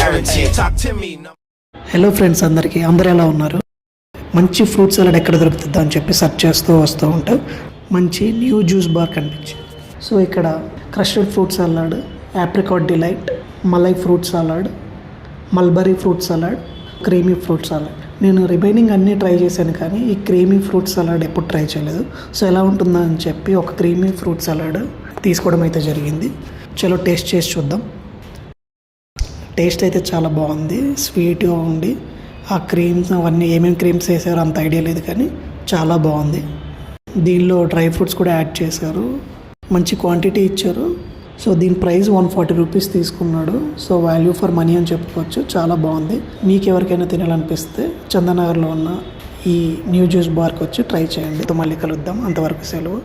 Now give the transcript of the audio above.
guaranteed. Talk to me. Hello friends, అందరూ ఎలా ఉన్నారు? మంచి ఫ్రూట్ సలాడ్ ఎక్కడ దొరుకుతుందా అని చెప్పి సెర్చ్ చేస్తూ వస్తూ ఉంటాం. మంచి న్యూ జ్యూస్ బార్ కనిపించింది. సో ఇక్కడ crushed fruit salad, apricot delight, malai fruit salad, mulberry fruit salad, creamy fruit salad. నేను రిమైనింగ్ అన్నీ ట్రై చేశాను, కానీ ఈ క్రీమీ ఫ్రూట్ సలాడ్ ఎప్పుడు ట్రై చేయలేదు. సో ఎలా ఉంటుందా అని చెప్పి ఒక క్రీమీ ఫ్రూట్ సలాడ్ తీసుకోవడం అయితే జరిగింది. చలో టేస్ట్ చేసి చూద్దాం. టేస్ట్ అయితే చాలా బాగుంది, స్వీట్గా ఉండి ఆ క్రీమ్స్ అవన్నీ ఏమేమి క్రీమ్స్ వేసారో అంత ఐడియా లేదు, కానీ చాలా బాగుంది. దీనిలో డ్రై ఫ్రూట్స్ కూడా యాడ్ చేశారు, మంచి క్వాంటిటీ ఇచ్చారు. సో దీని ప్రైస్ 140 రూపీస్ తీసుకున్నాడు. సో వాల్యూ ఫర్ మనీ అని చెప్పుకోవచ్చు. చాలా బాగుంది. మీకు ఎవరికైనా తినాలనిపిస్తే చందనగర్లో ఉన్న ఈ న్యూ జ్యూస్ బార్కి వచ్చి ట్రై చేయండి. మళ్ళీ కలుద్దాం. అంతవరకు సెలవు.